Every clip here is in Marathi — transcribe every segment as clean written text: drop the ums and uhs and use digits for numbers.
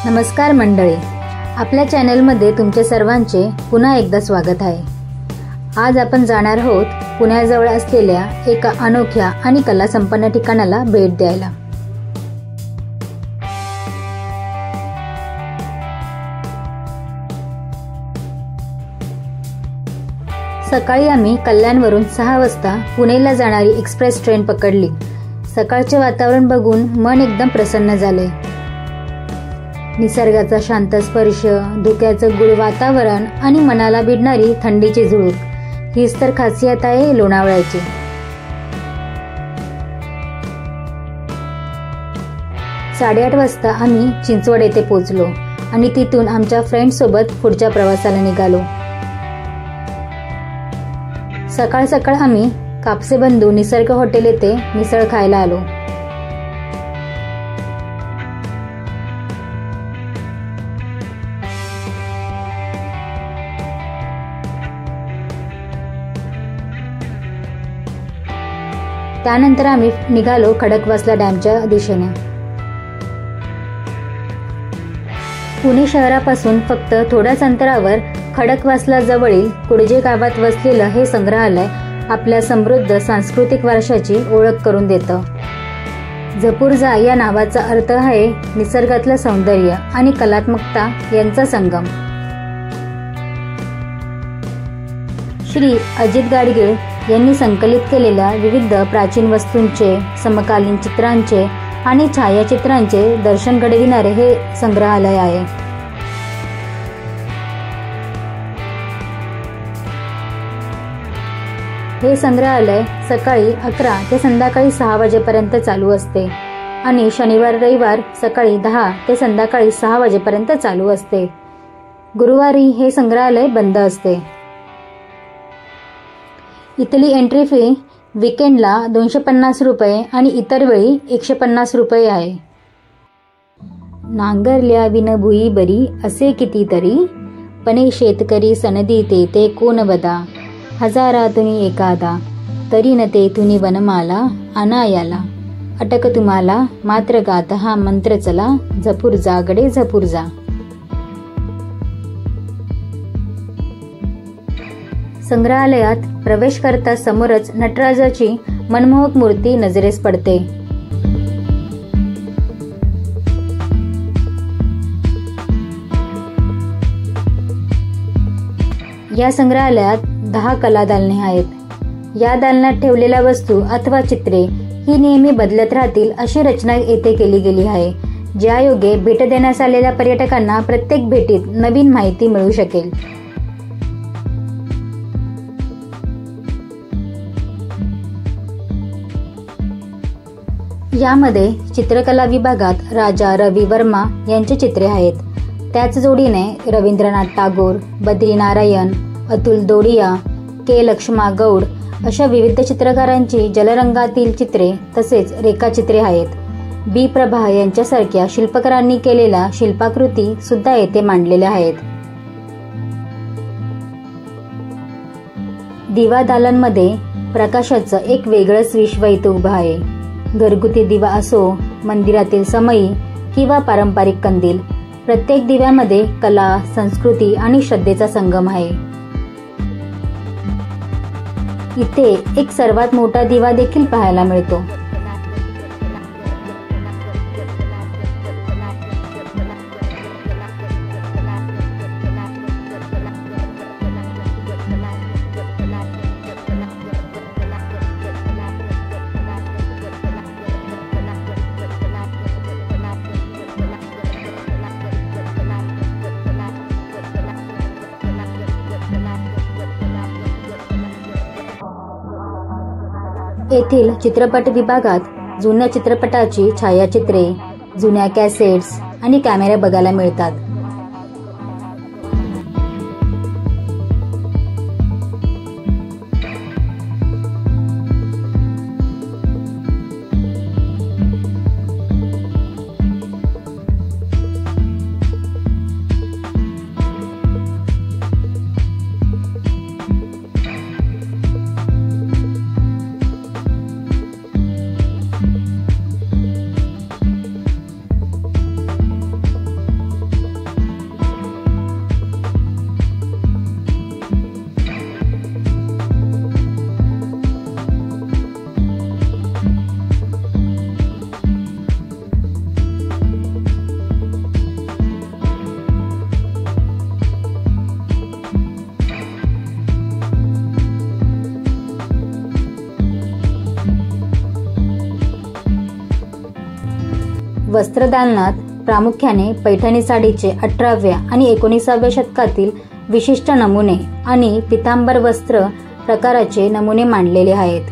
नमस्कार मंडळी, आपल्या चॅनलमध्ये तुमचे सर्वांचे पुन्हा एकदा स्वागत आहे। आज आपण जाणार आहोत पुण्याजवळ असलेल्या एका अनोख्या आणि कला संपन्न ठिकाणाला भेट द्यायला। सकाळी आम्ही कल्याणवरून 6 वाजता पुणेला जाणारी एक्सप्रेस ट्रेन पकडली। सकाळचे वातावरण बघून मन एकदम प्रसन्न झाले। निसर्गाचा शांत स्पर्श, धुक्याचं गुळ वातावरण आणि मनाला भिडणारी थंडीची झुळूक, हीच तर खासियत आहे लोणावळ्याची। साडेआठ वाजता आम्ही चिंचवड येथे पोहोचलो आणि तिथून आमच्या फ्रेंड्स सोबत पुढच्या प्रवासाला निघालो। सकाळ सकाळ आम्ही कापसे बंधू निसर्ग हॉटेल येथे मिसळ खायला आलो। त्यानंतर आम्ही निघालो खडकवासला डॅमच्या दिशेने। पुणे शहरापासून फक्त थोड्याच अंतरावर खडकवासला जवळील कुडजे गावात वसलेलं हे संग्रहालय आपल्या समृद्ध सांस्कृतिक वारशाची ओळख करून देतं। झपूर्झा या नावाचा अर्थ आहे निसर्गातलं सौंदर्य आणि कलात्मकता यांचा संगम। श्री अजित गाडगीळ यांनी संकलित केलेल्या विविध प्राचीन वस्तूंचे, समकालीन चित्रांचे आणि छायाचित्रांचे दर्शन घडविणारे हे संग्रहालय आहे। हे संग्रहालय सकाळी 11 ते संध्याकाळी 6 वाजेपर्यंत चालू असते आणि शनिवार रविवार सकाळी 10 ते संध्याकाळी 6 वाजेपर्यंत चालू असते। गुरुवारी हे संग्रहालय बंद असते। इथली एंट्री फी वीकेंडला 250 रुपये आणि इतर वेळी 150 रुपये आहे। नांगरल्या विन भुई बरी असे कितीतरी, पणे शेतकरी सनदी ते कोण वदा, हजारातून एखादा, तरी न तेथुनी वनमाला अनायाला, अटक तुम्हाला मात्र गात हा मंत्र चला, झपूर्झा गडे झपूर्झा। संग्रहालयात प्रवेश करता समोरच नटराजाची मनमोहक मूर्ती नजरेस पडते। या संग्रहालयात 10 कला दालने आहेत। या दालनात ठेवलेल्या वस्तू अथवा चित्रे ही नेहमी बदलत राहतील अशी रचना येथे केली गेली आहे, ज्यायोगे भेट देण्यास आलेल्या पर्यटकांना प्रत्येक भेटीत नवीन माहिती मिळू शकेल। यामध्ये चित्रकला विभागात राजा रवी वर्मा यांचे चित्रे आहेत। त्याच जोडीने रवींद्रनाथ टागोर, बद्रीनारायण, अतुल दोडिया, के लक्ष्मा गौड अशा विविध चित्रकारांची जलरंगातील चित्रे तसेच रेखाचित्रे आहेत। बी प्रभा यांच्यासारख्या शिल्पकारांनी केलेल्या शिल्पाकृती सुद्धा येथे मांडलेल्या आहेत। दिवा दालनमध्ये प्रकाशाचं एक वेगळंच विश्व इथे उभं आहे। घरगुती दिवा असो, मंदिरातील समई किंवा पारंपरिक कंदील, प्रत्येक दिव्यामध्ये कला, संस्कृती आणि श्रद्धेचा संगम आहे। इथे एक सर्वात मोठा दिवा देखील पाहायला मिळतो। येथील चित्रपट विभागात जुन्या चित्रपटाची छायाचित्रे, जुन्या कॅसेट्स आणि कॅमेरे बघायला मिळतात। वस्त्रदालनात प्रामुख्याने पैठणी साडीचे 18व्या आणि 19व्या शतकातील विशिष्ट नमुने आणि पितांबर वस्त्र प्रकाराचे नमुने मांडलेले आहेत.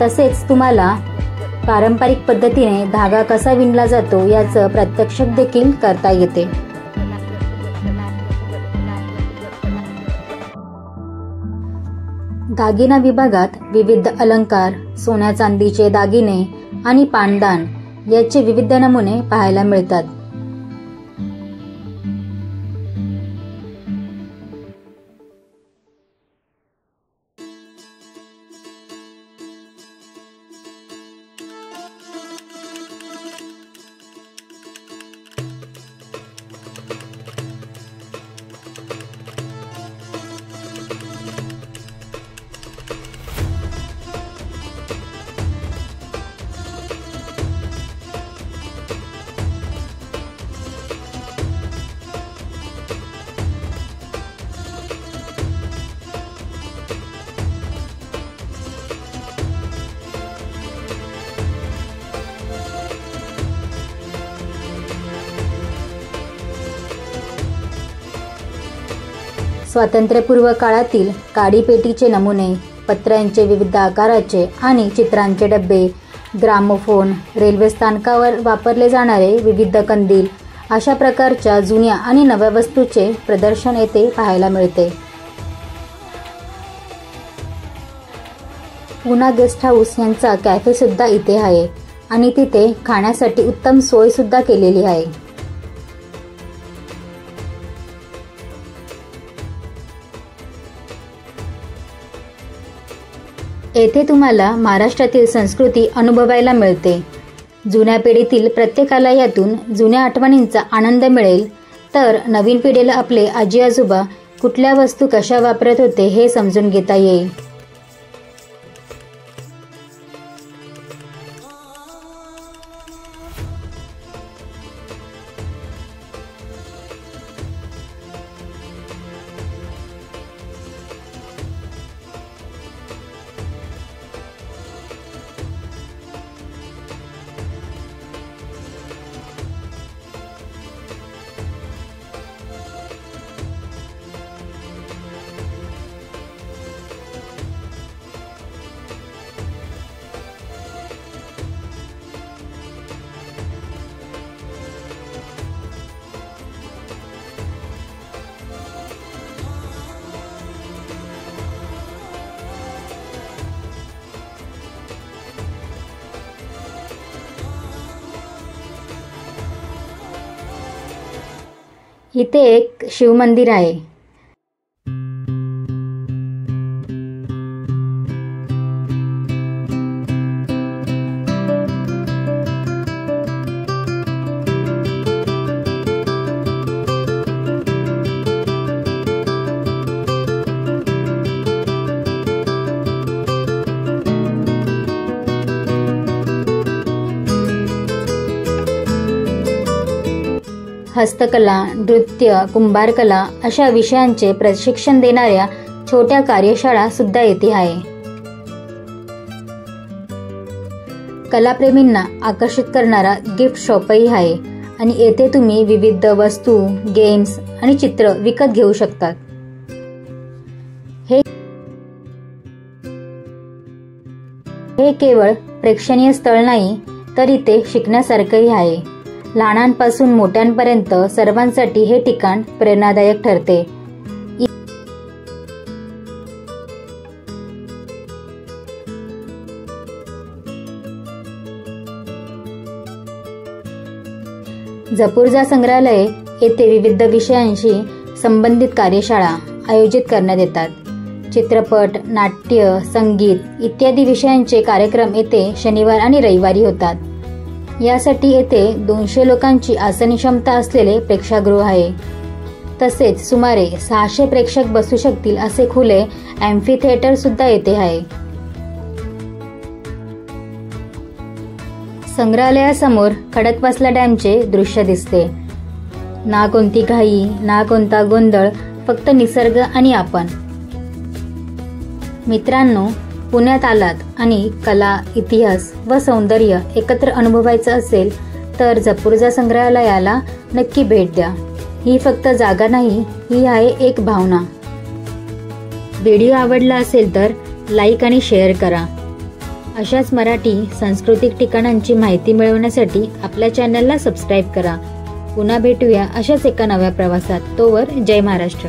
तसेच तुम्हाला पारंपरिक पद्धतीने धागा कसा विणला जातो याचं प्रत्यक्ष देखील करता येते. दागिना विभागात विविध अलंकार, सोन्या चांदीचे दागिने आणि पानदान याचे विविध नमुने पाहायला मिळतात. स्वातंत्र्यपूर्व काळातील काडीपेटीचे नमुने, पत्र्यांचे विविध आकाराचे आणि चित्रांचे डबे, ग्रामोफोन, रेल्वे स्थानकावर वापरले जाणारे विविध कंदील अशा प्रकारच्या जुन्या आणि नव्या वस्तूचे प्रदर्शन येथे पाहायला मिळते. पुना गेस्ट हाऊस यांचा कॅफे सुद्धा इथे आहे आणि तिथे खाण्यासाठी उत्तम सोय सुद्धा केलेली आहे. येथे तुम्हाला महाराष्ट्रातील संस्कृती अनुभवायला मिळते. जुन्या पिढीतील प्रत्येकाला यातून जुन्या आठवणींचा आनंद मिळेल, तर नवीन पिढीला आपले आजी आजोबा कुठल्या वस्तू कशा वापरत होते हे समजून घेता येईल. इथे एक शिवमंदिर आहे. हस्तकला, नृत्य, कुंभारकला अशा विषयांचे प्रशिक्षण देणाऱ्या छोट्या कार्यशाळा सुद्धा येथे आहे. कलाप्रेमींना आकर्षित करणारा गिफ्ट शॉपही आहे आणि येथे तुम्ही विविध वस्तू, गेम्स आणि चित्र विकत घेऊ शकतात. हे केवळ प्रेक्षणीय स्थळ नाही, तर इथे शिकण्यासारखंही आहे. लहानांपासून मोठ्यांपर्यंत सर्वांसाठी हे ठिकाण प्रेरणादायक ठरते. जपूर्जा संग्रहालय येथे विविध विषयांशी संबंधित कार्यशाळा आयोजित करण्यात येतात. चित्रपट, नाट्य, संगीत इत्यादी विषयांचे कार्यक्रम येथे शनिवार आणि रविवारी होतात. यासाठी येथे 200 लोकांची आसन क्षमता असलेले प्रेक्षागृह आहे. तसेच सुमारे 600 प्रेक्षक बसू शकतील असे खुले ॲम्फी थिएटर सुद्धा येथे आहे. संग्रहालयासमोर खडकवासला डॅमचे दृश्य दिसते. ना कोणती घाई, ना कोणता गोंधळ, फक्त निसर्ग आणि आपण. मित्रांनो, पुण्यात आलात आणि कला, इतिहास व सौंदर्य एकत्र अनुभवायचं असेल तर झपूर्झा संग्रहालयाला नक्की भेट द्या. ही फक्त जागा नाही, ही आहे एक भावना. व्हिडिओ आवडला असेल तर लाईक आणि शेअर करा. अशाच मराठी सांस्कृतिक ठिकाणांची माहिती मिळवण्यासाठी आपल्या चॅनलला सबस्क्राईब करा. पुन्हा भेटूया अशाच एका नव्या प्रवासात. तोवर जय महाराष्ट्र.